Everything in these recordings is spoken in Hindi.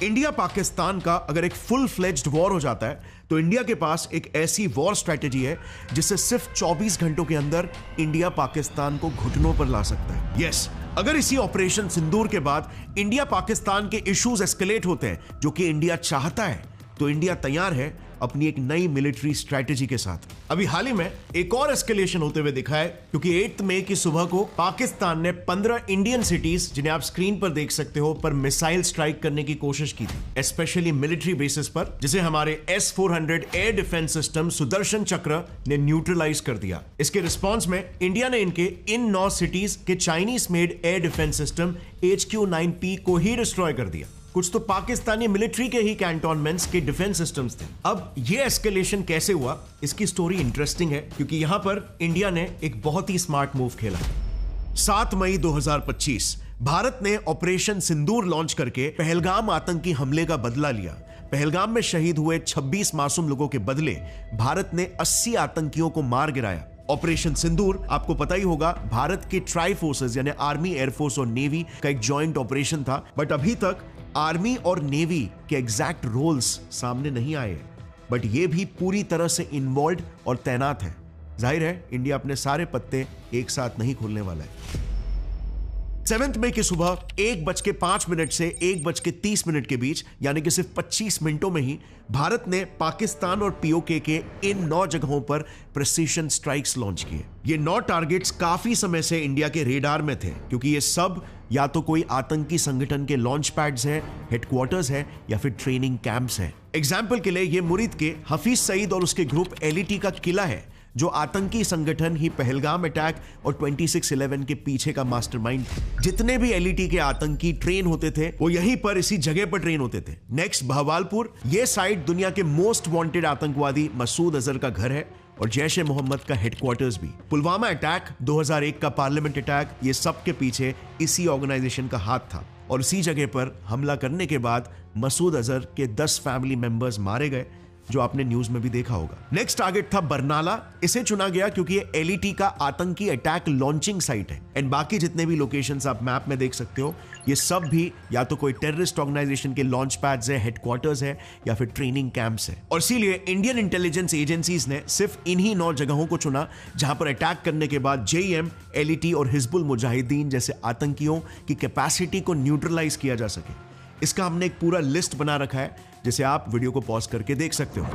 इंडिया पाकिस्तान का अगर एक फुल फ्लेज्ड वॉर हो जाता है तो इंडिया के पास एक ऐसी वॉर स्ट्रेटेजी है जिससे सिर्फ 24 घंटों के अंदर इंडिया पाकिस्तान को घुटनों पर ला सकता है। यस, अगर इसी ऑपरेशन सिंदूर के बाद इंडिया पाकिस्तान के इश्यूज एस्केलेट होते हैं जो कि इंडिया चाहता है, तो इंडिया तैयार है अपनी एक नई मिलिट्री स्ट्रेटेजी के साथ। अभी हाल ही में एक और एस्केलेशन होते हुए दिखा है क्योंकि 8 मई की सुबह को पाकिस्तान ने 15 इंडियन सिटीज, जिन्हें आप स्क्रीन पर देख सकते हो, पर मिसाइल स्ट्राइक करने की कोशिश की थी, स्पेशली मिलिट्री बेसिस पर, जिसे हमारे S-400 air defence system Sudarshan चक्र ने न्यूट्रलाइज कर दिया। इसके रिस्पॉन्स में इंडिया ने इनके इन 9 सिटीज के Chinese made air defence system HQ-9P को ही डिस्ट्रॉय कर दिया। कुछ तो पाकिस्तानी मिलिट्री के ही कैंटोनमेंट्स के डिफेंस सिस्टम्स थे। अब ये एस्केलेशन कैसे हुआ, इसकी स्टोरी इंटरेस्टिंग है क्योंकि यहां पर इंडिया ने एक बहुत ही स्मार्ट मूव खेला। 7 मई 2025 भारत ने ऑपरेशन सिंदूर लॉन्च करके पहलगाम आतंकी हमले का बदला लिया। पहलगाम में शहीद हुए 26 मासूम लोगों के बदले भारत ने 80 आतंकियों को मार गिराया। ऑपरेशन सिंदूर आपको पता ही होगा, भारत के ट्राई फोर्सेस यानी आर्मी, एयरफोर्स और नेवी का एक जॉइंट ऑपरेशन था, बट अभी तक आर्मी और नेवी के एग्जैक्ट रोल्स सामने नहीं आए, बट ये भी पूरी तरह से इन्वॉल्व और तैनात है। जाहिर है इंडिया अपने सारे पत्ते एक साथ नहीं खोलने वाला है। 7 मई की सुबह 1:05 से 1:30 के बीच, यानी कि सिर्फ 25 मिनटों में ही भारत ने पाकिस्तान और POK के इन 9 जगहों पर प्रिसीजन स्ट्राइक्स लॉन्च किए। ये 9 टारगेट्स काफी समय से इंडिया के रेडार में थे क्योंकि ये सब या तो कोई आतंकी संगठन के लॉन्च पैड्स हैं, हेडक्वार्टर्स हैं या फिर ट्रेनिंग कैंप्स हैं। एग्जाम्पल के लिए ये मुरीद के हफीज सईद और उसके ग्रुप LET का किला है, जो आतंकी संगठन ही पहलगाम अटैक और 26/11 के पीछे का मास्टरमाइंड। जितने भी LET के आतंकी ट्रेन होते थे वो यहीं पर, इसी जगह पर ट्रेन होते थे। नेक्स्ट बहवालपुर, ये साइट दुनिया के मोस्ट वांटेड आतंकवादी मसूद अजहर का घर है और जैश ए मोहम्मद का हेडक्वार्टर्स भी। पुलवामा अटैक, 2001 का पार्लियामेंट अटैक, ये सब के पीछे इसी ऑर्गेनाइजेशन का हाथ था और इसी जगह पर हमला करने के बाद मसूद अजहर के 10 फैमिली मेंबर्स मारे गए, जो आपने न्यूज में भी देखा होगा। नेक्स्ट टारगेट था बरनाला। इसे चुना गया क्योंकि ये LET का आतंकी अटैक लॉन्चिंग साइट है एंड बाकी जितने भी लोकेशंस आप मैप में देख सकते हो, ये सब भी या तो कोई टेररिस्ट ऑर्गेनाइजेशन के लॉन्च पैड्स है, हेडक्वार्टर्स है या फिर ट्रेनिंग कैंप्स है। और इसीलिए इंडियन इंटेलिजेंस एजेंसीज ने सिर्फ इन्हीं 9 जगहों को चुना जहां पर अटैक करने के बाद JEM, LET और हिजबुल मुजाहिदीन जैसे आतंकियों की कैपेसिटी को न्यूट्रलाइज किया जा सके। इसका हमने एक पूरा लिस्ट बना रखा है जिसे आप वीडियो को पॉज करके देख सकते हो।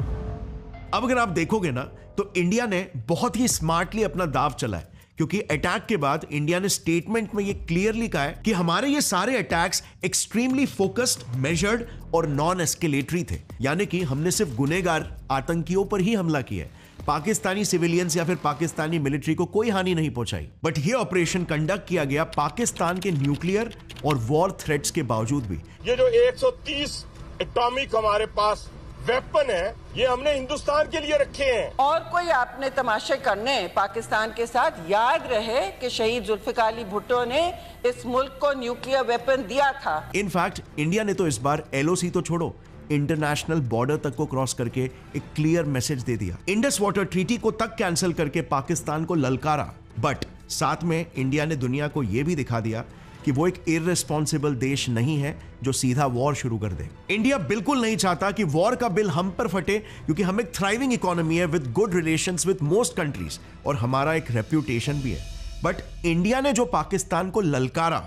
अब अगर आप देखोगे ना तो इंडिया ने बहुत ही स्मार्टली अपना दाव चला है क्योंकि अटैक के बाद इंडिया ने स्टेटमेंट में ये क्लियरली कहा है कि हमारे ये सारे अटैक्स एक्सट्रीमली फोकस्ड, मेजर्ड और नॉन एस्केलेटरी थे, यानी कि हमने सिर्फ गुनहगार आतंकियों पर ही हमला किया है। पाकिस्तानी सिविलियंस या फिर पाकिस्तानी मिलिट्री को कोई हानि नहीं पहुंचाई। बट ये ऑपरेशन कंडक्ट किया गया पाकिस्तान के न्यूक्लियर और वॉर थ्रेट्स के बावजूद भी। ये जो 130 एटॉमिक हमारे पास वेपन है, ये हमने हिंदुस्तान के लिए रखे हैं। और कोई आपने तमाशे करने पाकिस्तान के साथ, याद रहे कि शहीद जुल्फिकार अली भुट्टो ने इस मुल्क को न्यूक्लियर वेपन दिया था। इनफैक्ट इंडिया ने तो इस बार LOC तो छोड़ो, इंटरनेशनल बॉर्डर तक को क्रॉस करके एक क्लियर मैसेज दे दिया। इंडस वाटर ट्रीटी को तक कैंसिल करके पाकिस्तान को ललकारा, बट साथ में इंडिया ने दुनिया को यह भी दिखा दिया कि वो एक इररिस्पॉन्सिबल देश नहीं है जो सीधा वॉर शुरू कर दे। इंडिया बिल्कुल नहीं चाहता कि वॉर का बिल हम पर फटे क्योंकि हम एक थ्राइविंग इकोनॉमी है with good relations with most countries और हमारा एक रेप्यूटेशन भी है। बट इंडिया ने जो पाकिस्तान को ललकारा,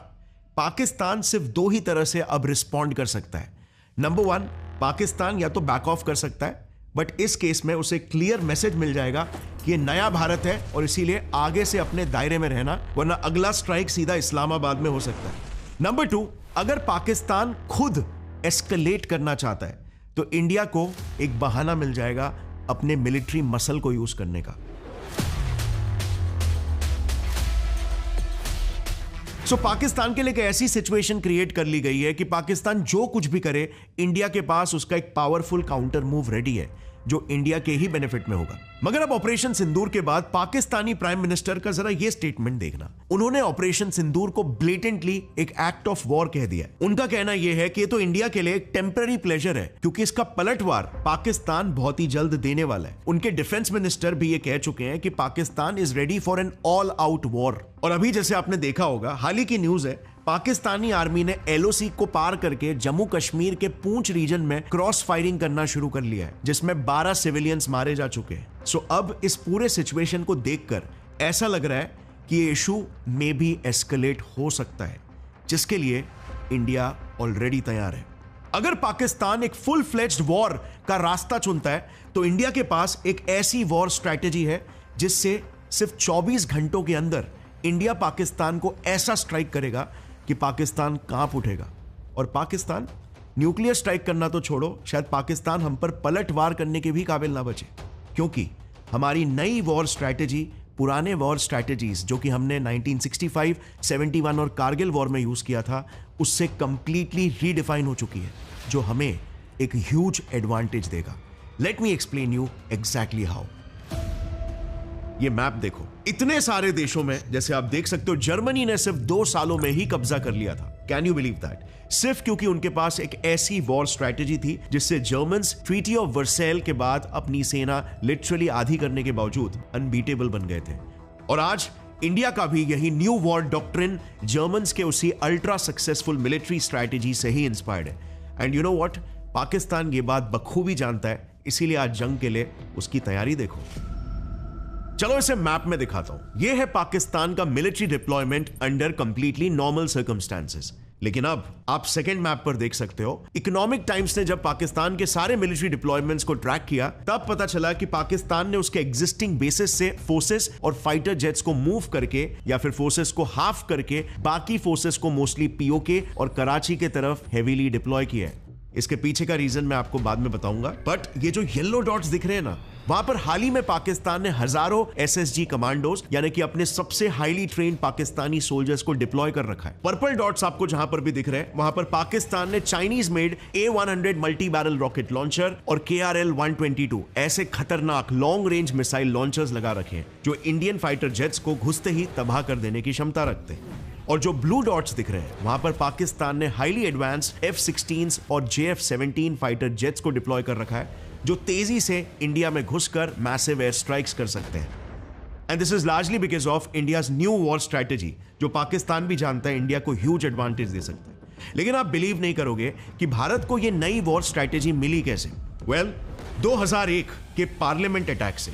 पाकिस्तान सिर्फ 2 ही तरह से अब रिस्पॉन्ड कर सकता है। नंबर 1, पाकिस्तान या तो बैक ऑफ कर सकता है, बट इस केस में उसे क्लियर मैसेज मिल जाएगा कि ये नया भारत है और इसीलिए आगे से अपने दायरे में रहना, वरना अगला स्ट्राइक सीधा इस्लामाबाद में हो सकता है। नंबर 2, अगर पाकिस्तान खुद एस्केलेट करना चाहता है तो इंडिया को एक बहाना मिल जाएगा अपने मिलिट्री मसल को यूज करने का। पाकिस्तान के लिए एक ऐसी सिचुएशन क्रिएट कर ली गई है कि पाकिस्तान जो कुछ भी करे, इंडिया के पास उसका एक पावरफुल काउंटर मूव रेडी है जो इंडिया के ही बेनिफिट में होगा। मगर अब ऑपरेशन सिंदूर के बाद पाकिस्तानी प्राइम मिनिस्टर का जरा ये स्टेटमेंट देखना। उन्होंने ऑपरेशन सिंदूर को ब्लेटेंटली एक एक्ट ऑफ वॉर कह दिया। उनका कहना यह है कि ये तो इंडिया के लिए एक टेम्पररी प्लेजर है क्योंकि इसका पलटवार पाकिस्तान बहुत ही जल्द देने वाला है। उनके डिफेंस मिनिस्टर भी ये कह चुके हैं कि Pakistan is ready for an all out war. और अभी जैसे आपने देखा होगा, हाल ही की न्यूज है, पाकिस्तानी आर्मी ने एलओसी को पार करके जम्मू कश्मीर के पूंछ रीजन में क्रॉस फायरिंग करना शुरू कर लिया है, जिसमें 12 सिविलियंस मारे जा चुके हैं। सो अब इस पूरे सिचुएशन को देखकर ऐसा लग रहा है कि ये इशू में भी एस्केलेट हो सकता है, जिसके लिए इंडिया ऑलरेडी तैयार है। अगर पाकिस्तान एक फुल फ्लेज्ड वॉर का रास्ता चुनता है तो इंडिया के पास एक ऐसी वॉर स्ट्रैटेजी है जिससे सिर्फ 24 घंटों के अंदर इंडिया पाकिस्तान को ऐसा स्ट्राइक करेगा कि पाकिस्तान कांप उठेगा। और पाकिस्तान न्यूक्लियर स्ट्राइक करना तो छोड़ो, शायद पाकिस्तान हम पर पलटवार करने के भी काबिल ना बचे, क्योंकि हमारी नई वॉर स्ट्रैटेजी पुराने वॉर स्ट्रैटेजीज जो कि हमने 1965, 71 और कारगिल वॉर में यूज किया था उससे कंप्लीटली रीडिफाइन हो चुकी है, जो हमें एक ह्यूज एडवांटेज देगा। Let me explain you exactly how. ये मैप देखो, इतने सारे देशों में जैसे आप देख सकते हो जर्मनी ने सिर्फ 2 सालों में ही कब्जा कर लिया था। Can you believe that? सिर्फ क्योंकि उनके पास एक ऐसी वॉर स्ट्रैटेजी थी जिससे जर्मन्स ट्रीटी ऑफ वर्सेल के बाद अपनी सेना लिटरली आधी करने के बावजूद अनबीटेबल बन गए थे। और आज इंडिया का भी यही न्यू वॉर डॉक्ट्रिन जर्मन्स के उसी अल्ट्रा सक्सेसफुल मिलिट्री स्ट्रैटेजी से ही इंस्पायर्ड है। And you know what, Pakistan ये बात बखूबी जानता है, इसीलिए आज जंग के लिए उसकी तैयारी देखो। चलो इसे मैप में दिखाता हूं। यह है पाकिस्तान का military deployment under completely normal circumstances. लेकिन अब आप सेकंड मैप पर देख सकते हो, इकोनॉमिक टाइम्स ने जब पाकिस्तान के सारे मिलिट्री डिप्लॉयमेंट्स को ट्रैक किया तब पता चला कि पाकिस्तान ने उसके एग्जिस्टिंग बेसिस से फोर्सेस और फाइटर जेट्स को मूव करके या फिर फोर्सेस को हाफ करके बाकी फोर्सेस को मोस्टली पीओके और कराची के तरफ हेवीली डिप्लॉय किया है। इसके पीछे का रीजन मैं आपको बाद में बताऊंगा, बट ये जो येलो डॉट्स दिख रहे हैं ना, वहां पर हाल ही में पाकिस्तान ने हजारों एसएसजी कमांडोज यानी कि अपने सबसे हाईली ट्रेन्ड पाकिस्तानी सोल्जर्स को डिप्लॉय कर रखा है। पर्पल डॉट्स आपको जहां पर भी दिख रहे हैं वहां पर पाकिस्तान ने Chinese made A100 multi barrel rocket launcher और KRL 122 ऐसे खतरनाक लॉन्ग रेंज मिसाइल लॉन्चर्स लगा रखे हैं जो इंडियन फाइटर जेट्स को घुसते ही तबाह कर देने की क्षमता रखते हैं। और जो ब्लू डॉट्स दिख रहे हैं वहां पर पाकिस्तान ने हाईली एडवांस्ड F-16 और JF-17 फाइटर जेट्स को डिप्लॉय कर रखा है जो तेजी से इंडिया में घुसकर मैसिव एयर स्ट्राइक्स कर सकते हैं। And this is largely because of India's new war strategy, जो पाकिस्तान भी जानता है इंडिया को ह्यूज एडवांटेज दे सकता है। लेकिन आप बिलीव नहीं करोगे कि भारत को यह नई वॉर स्ट्रैटेजी मिली कैसे। वेल, 2001 के पार्लियामेंट अटैक से।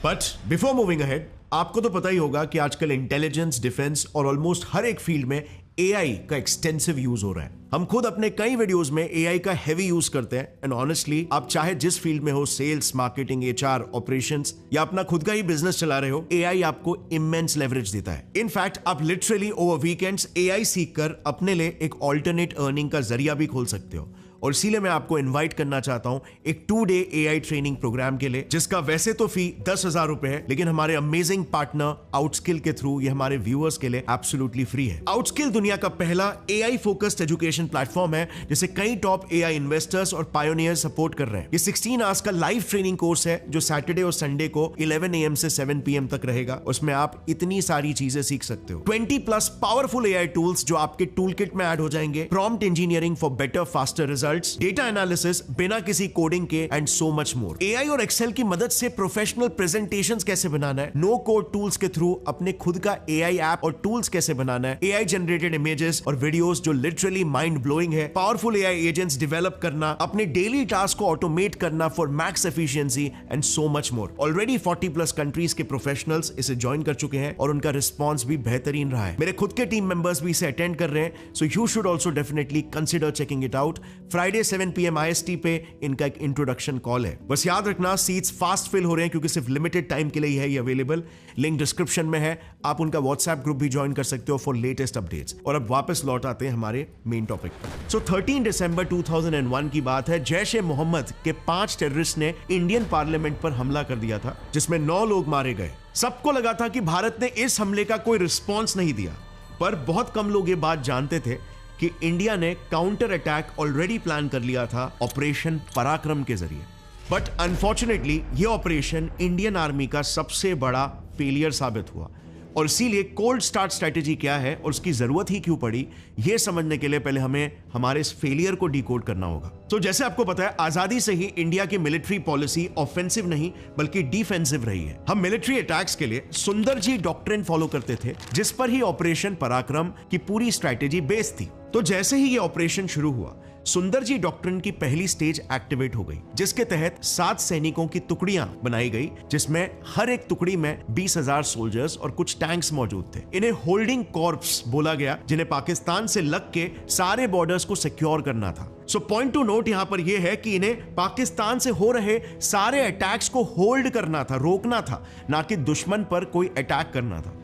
बट बिफोर मूविंग अहेड, आपको तो पता ही होगा कि आजकल इंटेलिजेंस, डिफेंस और ऑलमोस्ट हर एक फील्ड में एआई का एक्सटेंसिव यूज हो रहा है। हम खुद अपने कई वीडियोस में एआई का हेवी यूज करते हैं। एंड ऑनेस्टली, आप चाहे जिस फील्ड में हो, सेल्स, मार्केटिंग, HR, ऑपरेशंस या अपना खुद का ही बिजनेस चला रहे हो, एआई आपको इमेंस लेवरेज देता है। इनफैक्ट आप लिटरली ओवर वीकेंड्स एआई सीखकर अपने लिए एक ऑल्टरनेट अर्निंग का जरिया भी खोल सकते हो। और इसीलिए मैं आपको इनवाइट करना चाहता हूं एक 2-डे एआई ट्रेनिंग प्रोग्राम के लिए, जिसका वैसे तो फी 10,000 रुपए है, लेकिन हमारे अमेजिंग पार्टनर आउटस्किल के थ्रू ये हमारे व्यूअर्स के लिए एब्सोल्युटली फ्री है। आउटस्किल दुनिया का पहला एआई फोकस्ड एजुकेशन प्लेटफॉर्म है जिसे कई टॉप एआई इन्वेस्टर्स और पायोनियर सपोर्ट कर रहे हैं। ये 16 आवर्स का लाइव ट्रेनिंग कोर्स है जो सैटरडे और संडे को 11 AM से 7 PM तक रहेगा। उसमें आप इतनी सारी चीजें सीख सकते हो। 20+ पावरफुल एआई टूल्स जो आपके टूल किट में ऐड हो जाएंगे, prompt engineering for better faster results, data analysis बिना किसी कोडिंग के, and so much more. AI और एक्सेल की मदद से प्रोफेशनल प्रेजेंटेशंस कैसे बनाना है, नो कोड टूल्स के थ्रू अपने खुद का एआई ऐप और टूल्स कैसे बनाना है, एआई जनरेटेड इमेजेस और वीडियोस जो लिटरली माइंड ब्लोइंग है, पावरफुल एआई एजेंट्स डेवलप करना, अपने डेली टास्क को ऑटोमेट करना for max efficiency, and so much more. Already 40+ countries के प्रोफेशनल्स इसे ज्वाइन कर चुके हैं और उनका रिस्पॉन्स भी बेहतरीन रहा है। मेरे खुद के टीम मेंबर्स भी इसे अटेंड कर रहे हैं, so you should also definitely consider checking it out. Friday 7 PM IST पे इनका एक इंट्रोडक्शन कॉल है। बस याद रखना, सीट्स फास्ट फिल हो रहे हैं क्योंकि सिर्फ लिमिटेड टाइम के लिए ही है ये अवेलेबल। लिंक डिस्क्रिप्शन में है, आप उनका व्हाट्सएप ग्रुप भी ज्वाइन कर सकते हो फॉर लेटेस्ट अपडेट्स। और अब वापस लौट आते हैं हमारे मेन टॉपिक पर। सो 13 दिसंबर 2001 की बात है। जैश-ए-मोहम्मद के 5 टेररिस्ट ने इंडियन पार्लियामेंट पर हमला कर दिया था जिसमें 9 लोग मारे गए। सबको लगा था कि भारत ने इस हमले का कोई रिस्पॉन्स नहीं दिया, पर बहुत कम लोग ये बात जानते थे कि इंडिया ने काउंटर अटैक ऑलरेडी प्लान कर लिया था ऑपरेशन पराक्रम के जरिए। बट अनफॉर्चुनेटली ये ऑपरेशन इंडियन आर्मी का सबसे बड़ा फेलियर साबित हुआ। और इसीलिए कोल्ड स्टार्ट स्ट्रैटेजी क्या है और उसकी जरूरत ही क्यों पड़ी, यह समझने के लिए पहले हमें हमारे इस फेलियर को डिकोड करना होगा। तो जैसे आपको पता है, आजादी से ही इंडिया की मिलिट्री पॉलिसी ऑफेंसिव नहीं बल्कि डिफेंसिव रही है। हम मिलिट्री अटैक्स के लिए सुंदरजी डॉक्ट्रिन फॉलो करते थे, जिस पर ही ऑपरेशन पराक्रम की पूरी स्ट्रैटेजी बेस्ड थी। तो जैसे ही ये ऑपरेशन शुरू हुआ, सुंदरजी डॉक्ट्रिन की पहली स्टेज एक्टिवेट हो गई, जिसके तहत 7 सैनिकों की टुकड़ियां बनाई गई, जिसमें हर एक टुकड़ी में 20,000 सोल्जर्स और कुछ टैंक्स मौजूद थे। इन्हें होल्डिंग कॉर्प्स बोला गया, जिन्हें पाकिस्तान से लग के सारे बॉर्डर्स को सिक्योर करना था। सो पॉइंट टू नोट यहां पर यह है कि इन्हें पाकिस्तान से हो रहे सारे अटैक्स को होल्ड करना था, रोकना था, ना कि दुश्मन पर कोई अटैक करना था।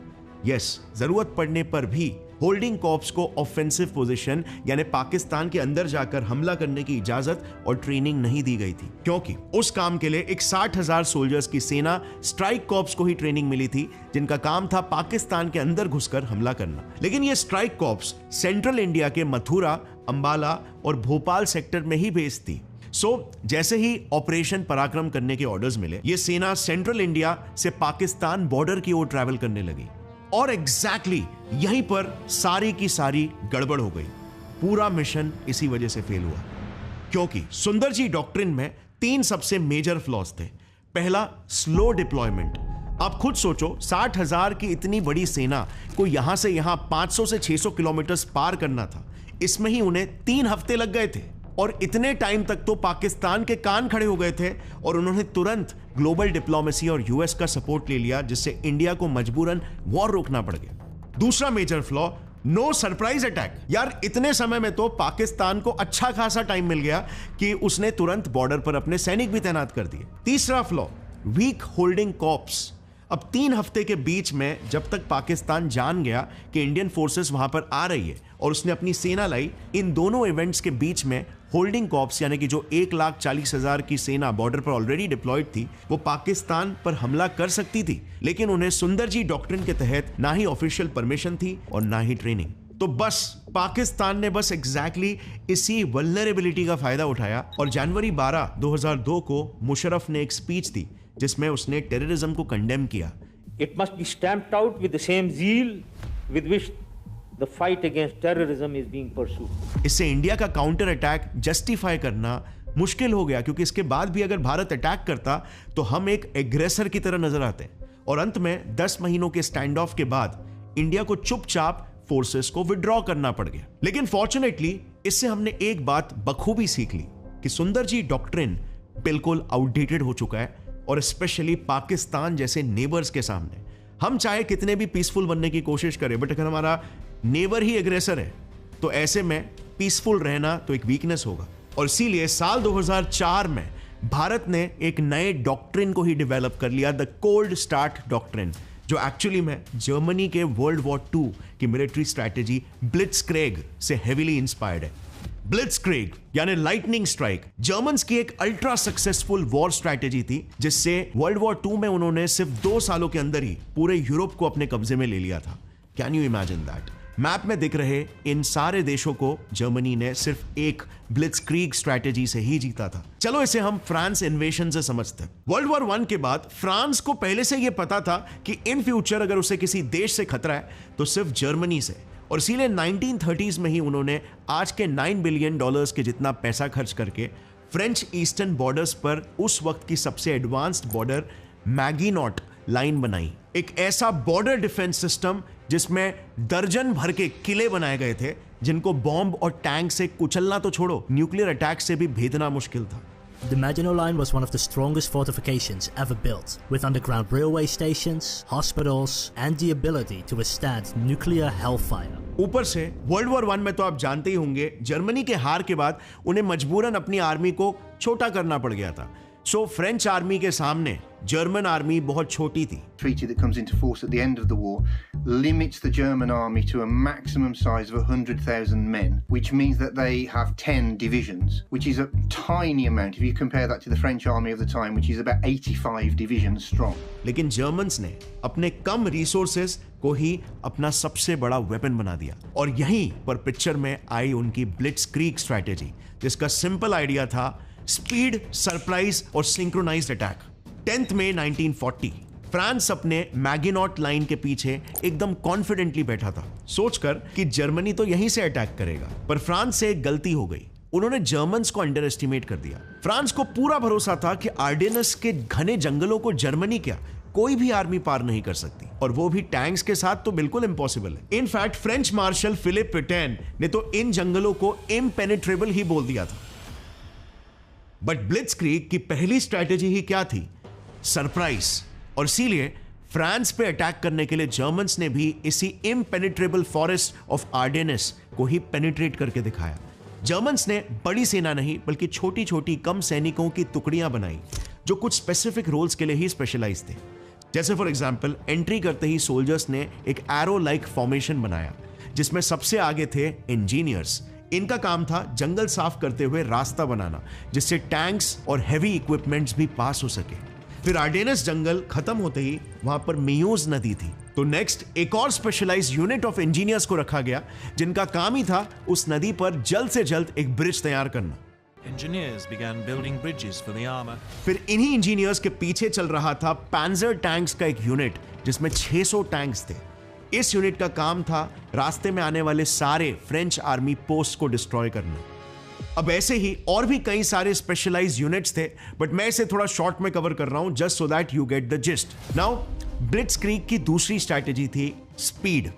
यस, जरूरत पड़ने पर भी होल्डिंग कॉर्प्स को ऑफेंसिव पोजीशन यानी पाकिस्तान के अंदर जाकर हमला करने की इजाजत और ट्रेनिंग नहीं दी गई थी, क्योंकि उस काम के लिए एक 60,000 सोल्जर्स की सेना स्ट्राइक कॉर्प्स को ही ट्रेनिंग मिली थी, जिनका काम था पाकिस्तान के अंदर घुसकर हमला करना। लेकिन ये स्ट्राइक कॉर्प्स सेंट्रल इंडिया के मथुरा, अंबाला और भोपाल सेक्टर में ही बेस्ड थी। जैसे ही ऑपरेशन पराक्रम करने के ऑर्डर्स मिले, ये सेना सेंट्रल इंडिया से पाकिस्तान बॉर्डर की ओर ट्रैवल करने लगी और एग्जैक्टली यहीं पर सारी की सारी गड़बड़ हो गई। पूरा मिशन इसी वजह से फेल हुआ, क्योंकि सुंदरजी डॉक्ट्रिन में 3 सबसे मेजर फ्लॉज थे। पहला, स्लो डिप्लॉयमेंट। आप खुद सोचो, 60,000 की इतनी बड़ी सेना को यहां से यहां 500 से 600 किलोमीटर पार करना था, इसमें ही उन्हें 3 हफ्ते लग गए थे। और इतने टाइम तक तो पाकिस्तान के कान खड़े हो गए थे और उन्होंने तुरंत ग्लोबल डिप्लोमेसी और यूएस का सपोर्ट ले लिया, जिससे इंडिया को मजबूरन वॉर रोकना पड़ गया। दूसरा major flaw, no surprise attack. यार, इतने समय में तो पाकिस्तान को अच्छा खासा टाइम मिल गया कि उसने तुरंत बॉर्डर पर अपने सैनिक भी तैनात कर दिए। तीसरा फ्लॉ, वीक होल्डिंग कॉर्प्स। अब 3 हफ्ते के बीच में जब तक पाकिस्तान जान गया कि इंडियन फोर्सेस वहां पर आ रही है और उसने अपनी सेना लाई, इन दोनों इवेंट्स के बीच में होल्डिंग कॉर्प्स यानी कि जो 1,40,000 की सेना बॉर्डर पर ऑलरेडी डिप्लॉयड थी, वो पाकिस्तान पर हमला कर सकती थी, लेकिन उन्हें सुंदरजी डॉक्ट्रिन के तहत ना ही ऑफिशियल परमिशन थी और ना ही ट्रेनिंग। तो बस पाकिस्तान ने बस एग्जैक्टली इसी वल्नरेबिलिटी का फायदा उठाया और जनवरी 12, 2002 को मुशर्रफ ने एक स्पीच दी, जिसमें उसने टेररिज्म को कंडेम किया। It must be stamped out with the same zeal with which the fight against terrorism is being pursued. इससे इंडिया का काउंटर अटैक जस्टिफाई करना मुश्किल हो गया, क्योंकि इसके बाद भी अगर भारत अटैक करता तो हम एक एग्रेसर की तरह नजर आते। और अंत में 10 महीनों के स्टैंड ऑफ के बाद इंडिया को चुपचाप फोर्सेस को विड्रॉ करना पड़ गया। लेकिन फॉर्चुनेटली इससे हमने एक बात बखूबी सीख ली कि सुंदरजी डॉक्ट्रिन बिल्कुल आउटडेटेड हो चुका है, और स्पेशली पाकिस्तान जैसे नेबर्स के सामने। हम चाहे कितने भी पीसफुल बनने की कोशिश करें, बट अगर हमारा नेबर ही एग्रेसर है तो ऐसे में पीसफुल रहना तो एक वीकनेस होगा। और इसीलिए साल 2004 में भारत ने एक नए डॉक्ट्रिन को ही डेवलप कर लिया, द कोल्ड स्टार्ट डॉक्ट्रिन, जो एक्चुअली में जर्मनी के वर्ल्ड वॉर 2 की मिलिट्री स्ट्रैटेजी ब्लिट्जक्रेग से हेवीली इंस्पायर्ड है। ब्लिट्जक्रेग यानी लाइटनिंग स्ट्राइक जर्मन्स की एक अल्ट्रा सक्सेसफुल वॉर स्ट्रैटेजी थी, जिससे वर्ल्ड वॉर 2 में उन्होंने सिर्फ 2 सालों के अंदर ही पूरे यूरोप को अपने कब्जे में ले लिया था। Can you imagine that? Map में दिख रहे इन सारे देशों को जर्मनी ने सिर्फ एक ब्लिट्जक्रीग स्ट्रैटेजी से ही जीता था। चलो इसे हम फ्रांस इन्वेशन से समझते हैं। वर्ल्ड वॉर 1 के बाद फ्रांस को पहले से यह पता था कि इन फ्यूचर अगर उसे किसी देश से खतरा है तो सिर्फ जर्मनी से, और इसीलिए 1930s में ही उन्होंने आज के $9 बिलियन के जितना पैसा खर्च करके फ्रेंच ईस्टर्न बॉर्डर्स पर उस वक्त की सबसे एडवांस्ड बॉर्डर मैगीनॉट लाइन बनाई। एक ऐसा बॉर्डर डिफेंस सिस्टम जिसमें दर्जन भर के किले बनाए गए थे, जिनको बॉम्ब और टैंक से कुचलना तो छोड़ो, न्यूक्लियर अटैक से भी भेदना मुश्किल था। The Maginot Line was one of the strongest fortifications ever built, with underground railway stations, hospitals, and the ability to withstand nuclear hellfire. ऊपर से वर्ल्ड वॉर 1 में तो आप जानते ही होंगे, जर्मनी के हार के बाद उन्हें मजबूरन अपनी आर्मी को छोटा करना पड़ गया था। सो फ्रेंच आर्मी के सामने जर्मन आर्मी बहुत छोटी थी। Treaty that comes into force at the end of the war limits the German army to a maximum size of 100,000 men, which means that they have 10 divisions, which is a tiny amount if you compare that to the French army of the time, which is about 85 divisions strong. लेकिन जर्मन्स ने अपने कम रिसोर्सेज को ही अपना सबसे बड़ा वेपन बना दिया, और यहीं पर पिक्चर में आई उनकी ब्लिट्जक्रीग स्ट्रैटेजी, जिसका सिंपल आइडिया था स्पीड, सरप्राइज और सिंक्रोनाइज्ड अटैक। 10 मई 1940 फ्रांस अपने मैगिनॉट लाइन के पीछे एकदम कॉन्फिडेंटली बैठा था, सोचकर कि जर्मनी तो यहीं से अटैक करेगा। पर फ्रांस से एक गलती हो गई, उन्होंने जर्मन्स को अंडर एस्टिमेट कर दिया। फ्रांस को पूरा भरोसा था कि आर्डेनस के घने जंगलों को जर्मनी क्या कोई भी आर्मी पार नहीं कर सकती, और वो भी टैंक्स के साथ तो बिल्कुल इम्पॉसिबल है। In fact French marshal Philippe Petain ने तो इन जंगलों को इम्पेनेट्रेबल ही बोल दिया था। बट ब्लिट्जक्रीग की पहली स्ट्रैटेजी ही क्या थी? सरप्राइज। और इसीलिए फ्रांस पे अटैक करने के लिए जर्मन्स ने भी इसी इम्पेनेट्रेबल फॉरेस्ट ऑफ आर्डेनस को ही पेनिट्रेट करके दिखाया। जर्मन्स ने बड़ी सेना नहीं बल्कि छोटी छोटी कम सैनिकों की टुकड़ियां बनाई जो कुछ स्पेसिफिक रोल्स के लिए ही स्पेशलाइज थे। जैसे फॉर एग्जांपल एंट्री करते ही सोल्जर्स ने एक एरो लाइक फॉर्मेशन बनाया जिसमें सबसे आगे थे इंजीनियर्स। इनका काम था जंगल साफ करते हुए रास्ता बनाना जिससे टैंक्स और हैवी इक्विपमेंट्स भी पास हो सके। फिर आर्डेनस जंगल खत्म होते ही वहां पर मेयूज नदी थी, तो नेक्स्ट एक और स्पेशलाइज्ड यूनिट ऑफ इंजीनियर्स को रखा गया जिनका काम ही था उस नदी पर जल्द से जल्द एक ब्रिज तैयार करना। Engineers began building bridges for the armor. फिर इन्हीं इंजीनियर्स के पीछे चल रहा था पैंजर टैंक्स का एक यूनिट जिसमें 600 टैंक्स थे। इस यूनिट का काम था रास्ते में आने वाले सारे फ्रेंच आर्मी पोस्ट को डिस्ट्रॉय करना। अब ऐसे ही और भी कई सारे स्पेशलाइज्ड यूनिट्स थे, बट मैं इसे थोड़ा शॉर्ट में कवर कर रहा हूं just so that you get the gist. Now ब्लिट्जक्रीग की दूसरी स्ट्रैटेजी थी स्पीड।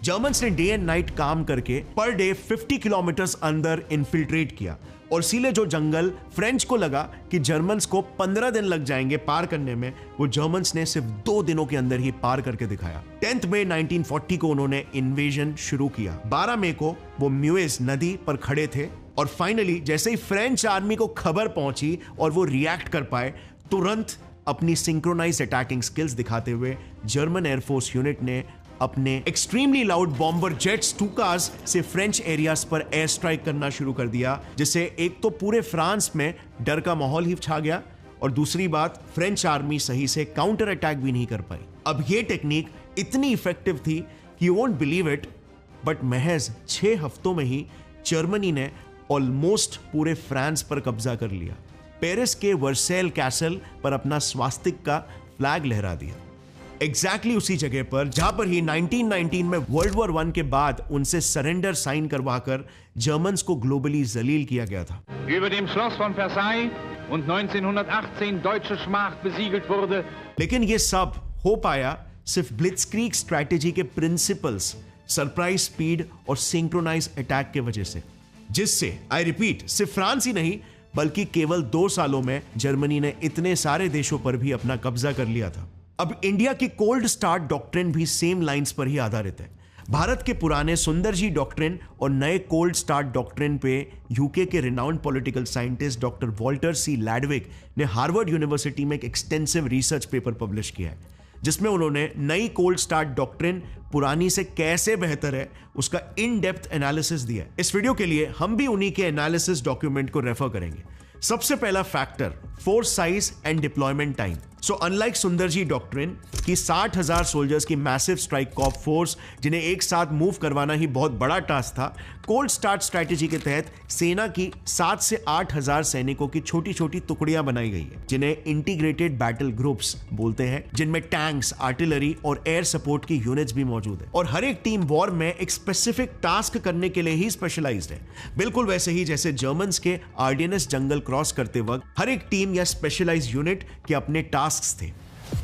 जर्मन्स ने डे एंड नाइट काम करके पर डे 50 किलोमीटर्स अंदर इन्फिल्ट्रेट किया, और इसीलिए जो जंगल फ्रेंच को लगा कि जर्मन्स को 15 दिन लग जाएंगे पार करने में, वो जर्मन्स ने सिर्फ 2 दिनों के अंदर ही पार करके दिखाया। 10 मई 1940 को उन्होंने इन्वेजन शुरू किया। 12 मई को वो म्यूएज नदी पर खड़े थे, और फाइनली जैसे ही फ्रेंच आर्मी को खबर पहुंची और वो रिएक्ट कर पाए, तुरंत अपनी सिंक्रोनाइज्ड अटैकिंग स्किल्स दिखाते हुए जर्मन एयरफोर्स यूनिट ने अपने एक्सट्रीमली लाउड बॉम्बर जेट्स टूकास से फ्रेंच एरियाज पर एयर स्ट्राइक करना शुरू कर दिया, जिससे एक तो पूरे फ्रांस में डर का माहौल ही छा गया, और दूसरी बात फ्रेंच आर्मी सही से काउंटर अटैक भी नहीं कर पाई। अब ये टेक्निक इतनी इफेक्टिव थी कि you won't believe it, but महज 6 हफ्तों में ही जर्मनी ने ऑलमोस्ट पूरे फ्रांस पर कब्जा कर लिया। पेरिस के वर्सेल कैसल पर अपना स्वास्तिक का फ्लैग लहरा दिया, एग्जैक्टली उसी जगह पर जहां पर ही 1919 में वर्ल्ड वॉर 1 के बाद उनसे सरेंडर साइन करवाकर जर्मन्स को ग्लोबली जलील किया गया था। Über dem Schloss von Versailles und 1918 deutsche Schmach besiegelt wurde. लेकिन ये सब हो पाया सिर्फ ब्लिट्जक्रीग स्ट्रैटेजी के प्रिंसिपल्स, सरप्राइज स्पीड और सिंक्रोनाइज अटैक के वजह से, जिससे आई रिपीट सिर्फ फ्रांस ही नहीं बल्कि केवल 2 सालों में जर्मनी ने इतने सारे देशों पर भी अपना कब्जा कर लिया था। अब इंडिया की कोल्ड स्टार्ट डॉक्ट्रिन भी सेम लाइंस पर ही आधारित है। भारत के पुराने सुंदरजी डॉक्ट्रिन और नए कोल्ड स्टार्ट डॉक्ट्रिन पे यूके के renowned political scientist doctor Walter C Ladwig ने हार्वर्ड यूनिवर्सिटी में एक एक्सटेंसिव रिसर्च पेपर पब्लिश किया है, जिसमें उन्होंने नई कोल्ड स्टार्ट डॉक्ट्रिन पुरानी से कैसे बेहतर है उसका इन डेप्थ एनालिसिस दिया है। इस वीडियो के लिए हम भी उन्हीं के एनालिसिस डॉक्यूमेंट को रेफर करेंगे। सबसे पहला factor, force size and deployment time. So unlike Sundarji doctrine की 60,000 सोल्जर्स की मैसिव स्ट्राइक कॉर्प फोर्स जिन्हें एक साथ मूव करवाना ही बहुत बड़ा टास्क था, कोल्ड स्टार्ट स्ट्रैटेजी के तहत सेना की 7 से 8,000 सैनिकों की छोटी छोटी टुकड़ियां बनाई गई है, जिन्हें इंटीग्रेटेड बैटल ग्रुप्स बोलते हैं, जिनमें टैंक्स, आर्टिलरी और एयर सपोर्ट की यूनिट्स भी मौजूद है। और हर एक टीम वॉर में एक स्पेसिफिक टास्क करने के लिए ही स्पेशलाइज्ड है, बिल्कुल वैसे ही जैसे जर्मन्स के आर्डेनस जंगल क्रॉस करते वक्त हर एक टीम या स्पेशलाइज्ड यूनिट के अपने टास्क्स थे।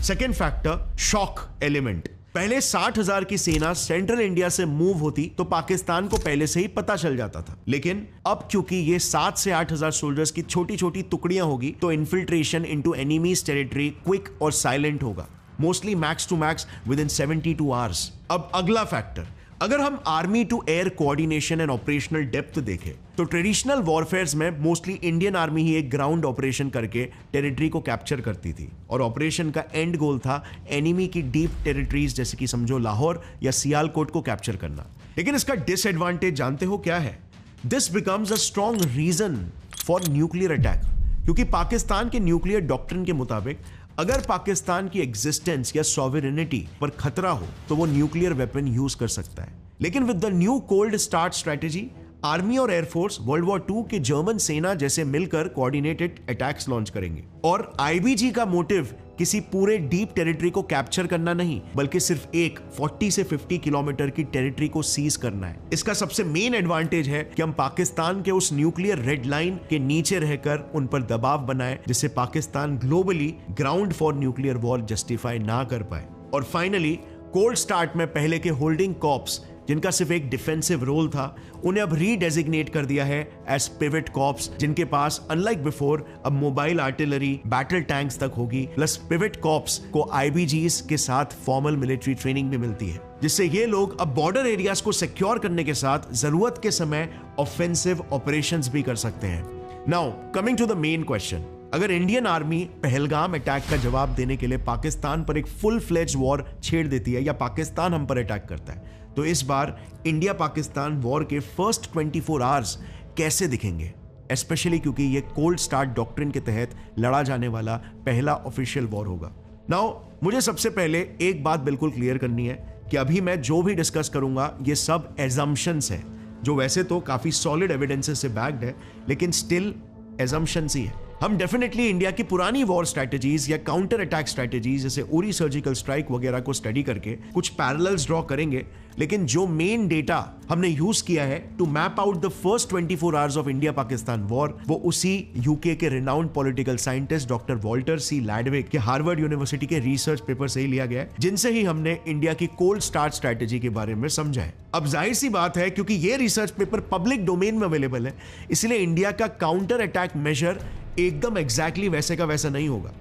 Second factor, shock element. पहले 60,000 की सेना सेंट्रल इंडिया से मूव होती तो पाकिस्तान को पहले से ही पता चल जाता था, लेकिन अब क्योंकि ये 7 से 8,000 सोल्जर्स की छोटी छोटी टुकड़ियां होगी तो infiltration into enemies territory quick और साइलेंट होगा, mostly max to max within 72 hours. अब अगला फैक्टर, अगर हम army to air coordination and operational depth देखें तो ट्रेडिशनल वॉरफेयर्स में मोस्टली इंडियन आर्मी ही एक ग्राउंड ऑपरेशन करके टेरिटरी को कैप्चर करती थी, और ऑपरेशन का एंड गोल था एनिमी की डीप टेरिटरीज जैसे कि समझो लाहौर या सियालकोट को कैप्चर करना। लेकिन इसका डिसएडवांटेज जानते हो क्या है? This becomes a strong reason for nuclear attack, क्योंकि पाकिस्तान के न्यूक्लियर डॉक्ट्रिन के मुताबिक अगर पाकिस्तान की एग्जिस्टेंस या सॉवरेनिटी पर खतरा हो तो वो न्यूक्लियर वेपन यूज कर सकता है। लेकिन with the new cold start strategy, army और एयरफोर्स वर्ल्ड वॉर 2 के जर्मन सेना जैसे मिलकर कोऑर्डिनेटेड अटैक्स लॉन्च करेंगे, और आईबीजी का मोटिव किसी पूरे डीप टेरिटरी को कैप्चर करना नहीं, बल्कि सिर्फ एक 40 से 50 किलोमीटर की टेरिटरी को सीज करना है। इसका सबसे मेन एडवांटेज है कि हम पाकिस्तान के उस न्यूक्लियर रेड लाइन के नीचे रहकर उन पर दबाव बनाए, जिससे Pakistan globally ground for nuclear war justify ना कर पाए। और फाइनली कोल्ड स्टार्ट में पहले के होल्डिंग कॉर्प्स, जिनका सिर्फ एक डिफेंसिव रोल था, उन्हें अब रीडेजिग्नेट कर दिया है एज पिवट कॉर्प्स, जिनके पास अनलाइक बिफोर अब मोबाइल आर्टिलरी, बैटल टैंक्स तक होगी। प्लस पिवट कॉर्प्स को आईबीजीज के साथ फॉर्मल मिलिट्री ट्रेनिंग भी मिलती है, जिससे ये लोग अब बॉर्डर एरियाज को सिक्योर करने के साथ जरूरत के समय ऑफेंसिव ऑपरेशंस भी कर सकते हैं। Now coming to the main question, अगर इंडियन आर्मी पहलगाम अटैक का जवाब देने के लिए पाकिस्तान पर एक फुल फ्लेज्ड वॉर छेड़ देती है, या पाकिस्तान हम पर अटैक करता है, तो इस बार इंडिया पाकिस्तान वॉर के फर्स्ट 24 आवर्स कैसे दिखेंगे, स्पेशली क्योंकि ये कोल्ड स्टार्ट डॉक्ट्रिन के तहत लड़ा जाने वाला पहला ऑफिशियल वॉर होगा। नाउ मुझे सबसे पहले एक बात बिल्कुल क्लियर करनी है कि अभी मैं जो भी डिस्कस करूंगा ये सब एजम्पशंस है, जो वैसे तो काफी सॉलिड एविडेंसेस से बैक्ड है, लेकिन स्टिल एजम्पशंस ही है। हम डेफिनेटली इंडिया की पुरानी वॉर स्ट्रैटेजीज या काउंटर अटैक स्ट्रैटेजीज जैसे उरी सर्जिकल स्ट्राइक वगैरह को स्टडी करके कुछ पैरेलल्स ड्रॉ करेंगे, लेकिन जो मेन डेटा हमने यूज किया है to map out the first 24 hours of India Pakistan war, वो उसी यूके के renowned political scientist doctor Walter C Ladwig के हार्वर्ड यूनिवर्सिटी के रिसर्च पेपर से ही लिया गया है, जिनसे ही हमने इंडिया की कोल्ड स्टार्ट स्ट्रैटेजी के बारे में समझा है। अब जाहिर सी बात है, क्योंकि ये रिसर्च पेपर पब्लिक डोमेन में अवेलेबल है, इसलिए इंडिया का काउंटर अटैक मेजर एकदम एग्जैक्टली वैसे का वैसा नहीं होगा,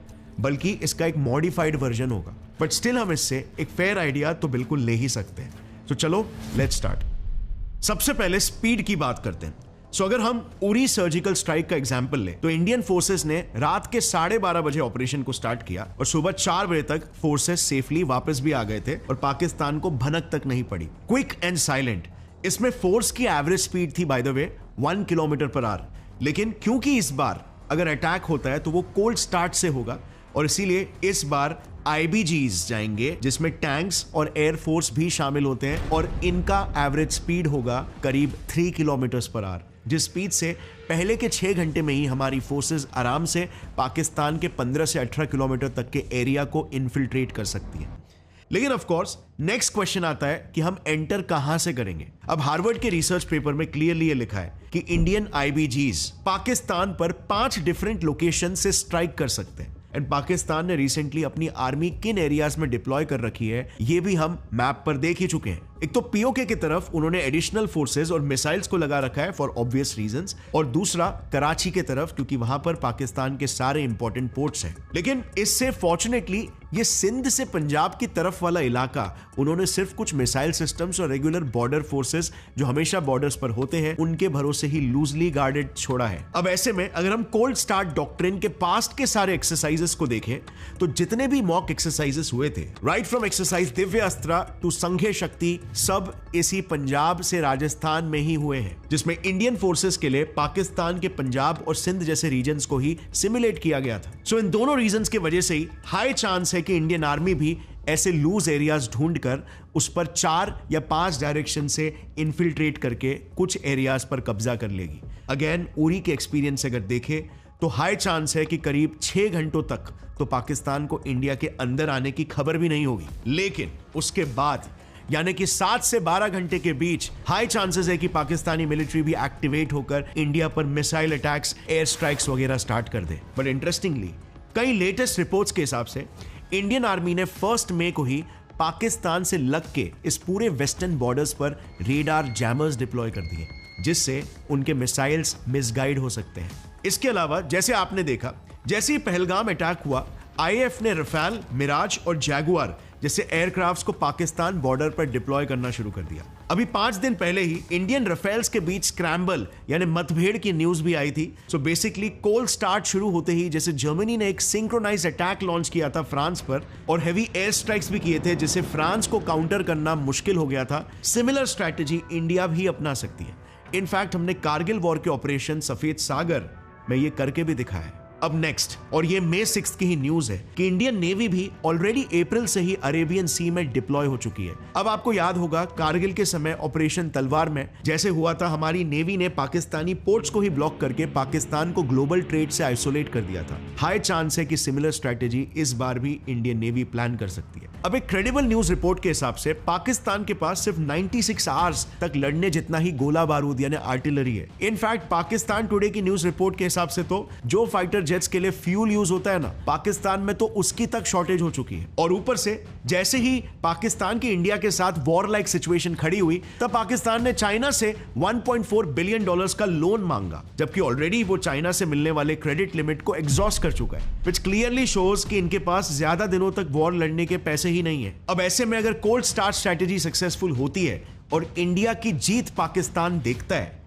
बल्कि इसका एक मॉडिफाइड वर्जन होगा। बट स्टिल हम इससे एक फेयर आइडिया तो बिल्कुल ले ही सकते हैं। तो चलो लेट्स स्टार्ट। सबसे पहले स्पीड की बात करते हैं। अगर हम उरी सर्जिकल स्ट्राइक का एग्जांपल ले, तो इंडियन फोर्सेस ने रात के 12:30 बजे ऑपरेशन को स्टार्ट किया और सुबह 4 बजे तक फोर्सेस सेफली वापस भी आ गए थे और पाकिस्तान को भनक तक नहीं पड़ी। Quick and silent. इसमें फोर्स की एवरेज स्पीड थी by the way 1 kilometre per hour, लेकिन क्योंकि इस बार अगर अटैक होता है तो वो कोल्ड स्टार्ट से होगा, और इसीलिए इस बार आईबीजीज जाएंगे, जिसमें टैंक्स और एयरफोर्स भी शामिल होते हैं, और इनका एवरेज स्पीड होगा करीब 3 किलोमीटर पर आवर, जिस स्पीड से पहले के 6 घंटे में ही हमारी फोर्सेस आराम से पाकिस्तान के 15 से 18 किलोमीटर तक के एरिया को इन्फिल्ट्रेट कर सकती है। लेकिन ऑफ कोर्स नेक्स्ट क्वेश्चन आता है कि हम एंटर कहां से करेंगे। अब हार्वर्ड के रिसर्च पेपर में क्लियरली ये लिखा है कि इंडियन आईबीजीज पाकिस्तान पर 5 डिफरेंट लोकेशन से स्ट्राइक कर सकते हैं, एंड पाकिस्तान ने रिसेंटली अपनी आर्मी किन एरियाज में डिप्लॉय कर रखी है ये भी हम मैप पर देख ही चुके हैं। एक तो पीओके की तरफ उन्होंने एडिशनल फोर्सेस और मिसाइल्स को लगा रखा है फॉर ऑब्वियस रीजंस, और दूसरा कराची के तरफ, क्योंकि वहां पर पाकिस्तान के सारे इंपॉर्टेंट पोर्ट्स हैं। लेकिन इससे फॉर्चुनेटली ये सिंध से पंजाब की तरफ वाला इलाका उन्होंने सिर्फ कुछ मिसाइल सिस्टम्स और रेगुलर बॉर्डर फोर्सेस जो हमेशा बॉर्डर्स पर होते हैं उनके भरोसे ही लूजली गार्डेड छोड़ा है। अब ऐसे में अगर हम कोल्ड स्टार्ट डॉक्ट्रिन के पास्ट के सारे एक्सरसाइजेस को देखें, तो जितने भी मॉक एक्सरसाइजेस हुए थे, राइट फ्रॉम एक्सरसाइज दिव्य अस्त्र टू संघे शक्ति, सब इसी पंजाब से राजस्थान में ही हुए हैं, जिसमें इंडियन फोर्सेस के लिए पाकिस्तान के पंजाब और सिंध जैसे रीजन्स को ही सिमुलेट किया गया था। सो इन दोनों रीजन्स की वजह से ही हाई चांस है कि इंडियन आर्मी भी ऐसे लूज एरियाज ढूंढकर उस पर 4 या 5 डायरेक्शन से इन्फिल्ट्रेट करके कुछ एरियाज पर कब्जा कर लेगी। अगेन उरी के एक्सपीरियंस से अगर देखें तो हाई चांस है कि करीब 6 घंटों तक तो पाकिस्तान को इंडिया के अंदर आने की खबर भी नहीं होगी, लेकिन उसके बाद यानी कि 7 से 12 घंटे के बीच हाई चांसेस है कि पाकिस्तानी मिलिट्री भी एक्टिवेट होकर इंडिया पर मिसाइल अटैक्स, एयर स्ट्राइक्स वगैरह स्टार्ट कर दे। बट इंटरेस्टिंगली कई लेटेस्ट रिपोर्ट्स के हिसाब से इंडियन आर्मी ने 1 मई को ही पाकिस्तान से लग के इस पूरे वेस्टर्न बॉर्डर्स पर रेडार जैमर्स डिप्लॉय कर दिए, जिससे उनके मिसाइल्स मिसगाइड हो सकते हैं। इसके अलावा जैसे आपने देखा, जैसे ही पहलगाम अटैक हुआ, आईएएफ ने रफाल, मिराज और जैगुआर जैसे एयरक्राफ्ट्स को पाकिस्तान बॉर्डर पर डिप्लॉय करना शुरू कर दिया। अभी 5 दिन पहले ही इंडियन रफेल्स के बीच स्क्रैम्बल यानी मतभेड़ की न्यूज भी आई थी। सो बेसिकली कोल्ड स्टार्ट शुरू होते ही जैसे जर्मनी ने एक सिंक्रोनाइज्ड अटैक लॉन्च किया था फ्रांस पर और हेवी एयर स्ट्राइक्स भी किए थे, जिससे फ्रांस को काउंटर करना मुश्किल हो गया था, सिमिलर स्ट्रैटेजी इंडिया भी अपना सकती है। इनफैक्ट हमने कारगिल वॉर के ऑपरेशन सफेद सागर में ये करके भी दिखाया है। अब नेक्स्ट, और ये May 6 की ही न्यूज है कि इंडियन नेवी भी ऑलरेडी अप्रैल से ही अरेबियन सी में डिप्लॉय हो चुकी है। अब आपको याद होगा कारगिल के समय ऑपरेशन तलवार में जैसे हुआ था, हमारी नेवी ने पाकिस्तानी पोर्ट्स को ही ब्लॉक करके पाकिस्तान को ग्लोबल ट्रेड से आइसोलेट कर दिया था। हाई चांस है कि सिमिलर स्ट्रेटेजी इस बार भी इंडियन नेवी प्लान कर सकती है। अब एक क्रेडिबल न्यूज रिपोर्ट के हिसाब से पाकिस्तान के पास सिर्फ 96 आवर्स तक लड़ने जितना ही गोला बारूद यानी आर्टिलरी है। इनफैक्ट पाकिस्तान टुडे की न्यूज रिपोर्ट के हिसाब से तो जो फाइटर जेट्स के लिए फ्यूल यूज होता है ना, पाकिस्तान में तो उसकी तक शॉर्टेज हो चुकी है। और ऊपर से जैसे ही पाकिस्तान की इंडिया के साथ वॉर लाइक सिचुएशन खड़ी हुई, तब पाकिस्तान ने चाइना से $1.4 बिलियन का लोन मांगा, जबकि ऑलरेडी वो चाइना से मिलने वाले क्रेडिट लिमिट को एग्जॉस्ट कर चुका है, विच क्लियरली शोज कि इनके पास ज्यादा दिनों तक वॉर लड़ने के पैसे ही नहीं है। अब ऐसे में अगर कोल्ड स्टार्ट स्ट्रेटेजी सक्सेसफुल होती है और इंडिया की जीत पाकिस्तान देखता है,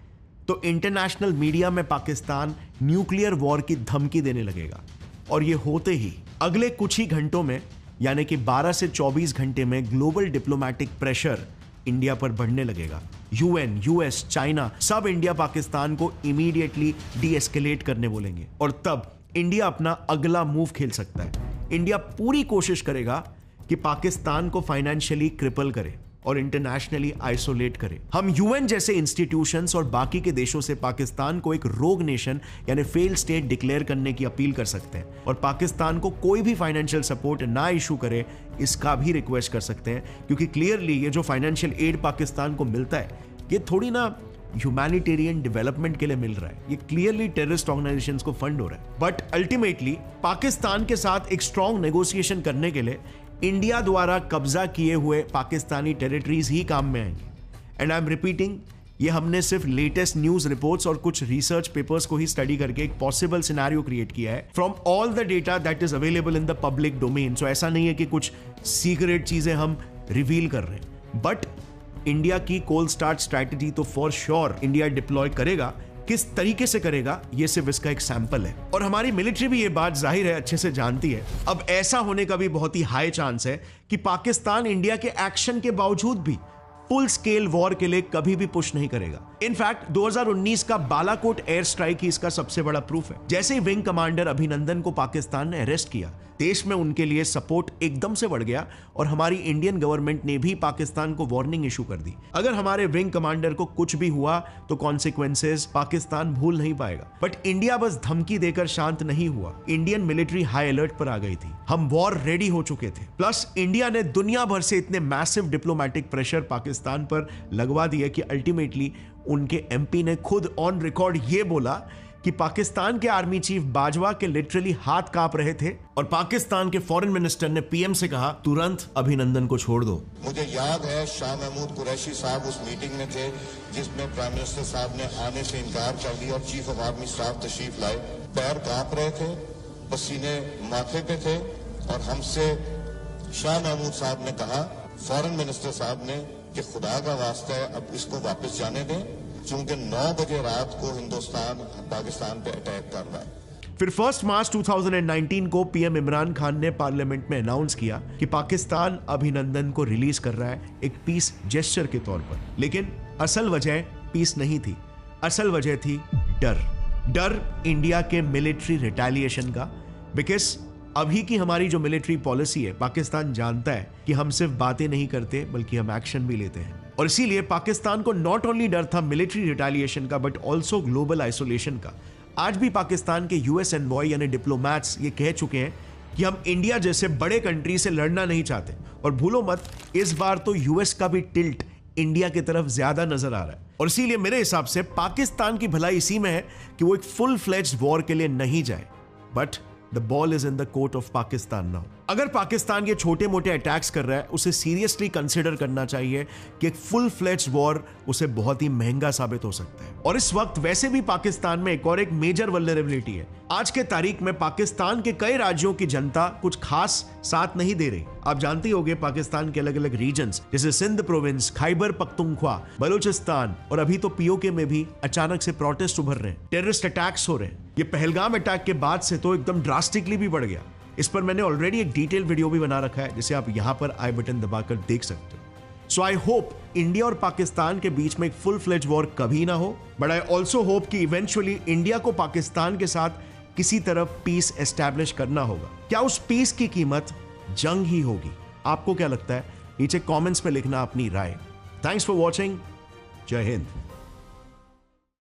तो इंटरनेशनल मीडिया में पाकिस्तान न्यूक्लियर वॉर की धमकी देने लगेगा। और ये होते ही अगले कुछ ही घंटों में, यानी कि 12 से 24 घंटे में ग्लोबल डिप्लोमेटिक प्रेशर इंडिया पर बढ़ने लगेगा। यूएन, यूएस, चाइना सब इंडिया पाकिस्तान को इमीडिएटली डी एस्केलेट करने बोलेंगे, और तब इंडिया अपना अगला मूव खेल सकता है। इंडिया पूरी कोशिश करेगा कि पाकिस्तान को फाइनेंशियली क्रिपल करे और इंटरनेशनली आइसोलेट करे। हम यूएन जैसे इंस्टीट्यूशंस और बाकी के देशों से पाकिस्तान को एक रोग नेशन यानी फेल स्टेट डिक्लेयर करने की अपील कर सकते हैं, और पाकिस्तान को कोई भी फाइनेंशियल सपोर्ट ना इशू करे इसका भी रिक्वेस्ट कर सकते हैं, क्योंकि क्लियरली ये जो फाइनेंशियल एड पाकिस्तान को मिलता है, ये थोड़ी ना ह्यूमैनिटेरियन डेवलपमेंट के लिए मिल रहा है, ये क्लियरली टेररिस्ट ऑर्गेनाइजेशंस को फंड हो रहा है। बट अल्टीमेटली पाकिस्तान के साथ एक स्ट्रॉन्ग नेगोशिएशन करने के लिए इंडिया द्वारा कब्जा किए हुए पाकिस्तानी टेरिटरीज ही काम में आएंगे। एंड आई एम रिपीटिंग, ये हमने सिर्फ लेटेस्ट न्यूज रिपोर्ट्स और कुछ रिसर्च पेपर्स को ही स्टडी करके एक पॉसिबल सिनेरियो क्रिएट किया है from all the data that is available in the public domain. So ऐसा नहीं है कि कुछ सीक्रेट चीजें हम रिवील कर रहे हैं, बट इंडिया की कोल्ड स्टार्ट स्ट्रैटेजी तो फॉर श्योर इंडिया डिप्लॉय करेगा। किस तरीके से करेगा ये सिर्फ इसका एक सैंपल है, और हमारी मिलिट्री भी ये बात जाहिर है अच्छे से जानती है। अब ऐसा होने का भी बहुत ही हाई चांस है कि पाकिस्तान इंडिया के एक्शन के बावजूद भी फुल स्केल वॉर के लिए कभी भी पुश नहीं करेगा। इनफैक्ट 2019 का बालाकोट एयर स्ट्राइक ही इसका सबसे बड़ा प्रूफ है। जैसे ही विंग कमांडर अभिनंदन को पाकिस्तान ने अरेस्ट किया, देश में उनके लिए सपोर्ट एकदम से बढ़ गया, और हमारी इंडियन गवर्नमेंट ने भी पाकिस्तान को वार्निंग इशू कर दी। अगर हमारे विंग कमांडर को कुछ भी हुआ तो कॉन्सिक्वेंसेस पाकिस्तान भूल नहीं पाएगा। बट इंडिया बस धमकी देकर शांत नहीं हुआ। इंडियन मिलिट्री हाई अलर्ट पर आ गई थी, हम वॉर रेडी हो चुके थे। प्लस इंडिया ने दुनिया भर से इतने मैसिव डिप्लोमेटिक प्रेशर पाकिस्तान पर लगवा दिया कि अल्टीमेटली उनके एमपी ने खुद ऑन रिकॉर्ड ये बोला कि पाकिस्तान के आर्मी चीफ बाजवा के लिटरली हाथ कांप रहे थे, और पाकिस्तान के फॉरेन मिनिस्टर ने पीएम से कहा तुरंत अभिनंदन को छोड़ दो। मुझे याद है शाह महमूद कुरैशी साहब उस मीटिंग में थे जिसमें प्राइम मिनिस्टर साहब ने आने से इनकार कर दिया और चीफ ऑफ आर्मी स्टाफ तशरीफ लाए। पैर कांप रहे थे, पसीने माथे पे थे, और हमसे शाह महमूद साहब ने कहा, फॉरेन मिनिस्टर साहब ने, कि खुदा का वास्ता है अब इसको वापस जाने दें, क्योंकि 9 बजे रात को हिंदुस्तान पाकिस्तान पे अटैक कर रहा है। फिर 1 मार्च 2019 को पीएम इमरान खान ने पार्लियामेंट में अनाउंस किया कि पाकिस्तान अभिनंदन को रिलीज कर रहा है एक पीस जेस्चर के तौर पर। लेकिन असल वजह पीस नहीं थी, असल वजह थी डर इंडिया के मिलिट्री रिटेलिएशन का। बिकॉज अभी की हमारी जो मिलिट्री पॉलिसी है, पाकिस्तान जानता है कि हम सिर्फ बातें नहीं करते बल्कि हम एक्शन भी लेते हैं, और इसीलिए पाकिस्तान को नॉट ओनली डर था मिलिट्री रिटेलिएशन का बट ऑल्सो ग्लोबल आइसोलेशन का। आज भी पाकिस्तान के यूएस एनवॉय यानी डिप्लोमैट्स ये कह चुके हैं कि हम इंडिया जैसे बड़े कंट्री से लड़ना नहीं चाहते, और भूलो मत इस बार तो यूएस का भी टिल्ट इंडिया की तरफ ज्यादा नजर आ रहा है। और इसीलिए मेरे हिसाब से पाकिस्तान की भलाई इसी में है कि वो एक फुल फ्लेज्ड वॉर के लिए नहीं जाए, but The ball is in the court of Pakistan now. अगर पाकिस्तान ये छोटे मोटे अटैक्स कर रहा है, उसे सीरियसली कंसिडर करना चाहिए कि एक फुल फ्लेज्ड वॉर उसे बहुत ही महंगा साबित हो सकता है। और इस वक्त वैसे भी पाकिस्तान में एक और एक मेजर वल्नरेबिलिटी है। आज के तारीख में पाकिस्तान के कई राज्यों की जनता कुछ खास साथ नहीं दे रही। आप जानते होंगे पाकिस्तान के अलग अलग रीजन्स जैसे सिंध प्रोविंस, खैबर पख्तूनख्वा, बलूचिस्तान, और अभी तो पीओके में भी अचानक से प्रोटेस्ट उभर रहे हैं, टेररिस्ट अटैक्स हो रहे हैं। ये पहलगाम अटैक के बाद से तो एकदम ड्रास्टिकली भी बढ़ गया। इस पर मैंने ऑलरेडी एक डिटेल वीडियो भी बना रखा है जिसे आप यहां पर आई बटन दबाकर देख सकते हो। सो आई होप इंडिया और पाकिस्तान के बीच में एक फुल फ्लेज वॉर कभी ना हो, बट आई ऑल्सो होप कि इवेंचुअली इंडिया को पाकिस्तान के साथ किसी तरफ पीस एस्टैब्लिश करना होगा। क्या उस पीस की कीमत जंग ही होगी? आपको क्या लगता है? नीचे कमेंट्स में लिखना अपनी राय। Thanks for watching. जय हिंद।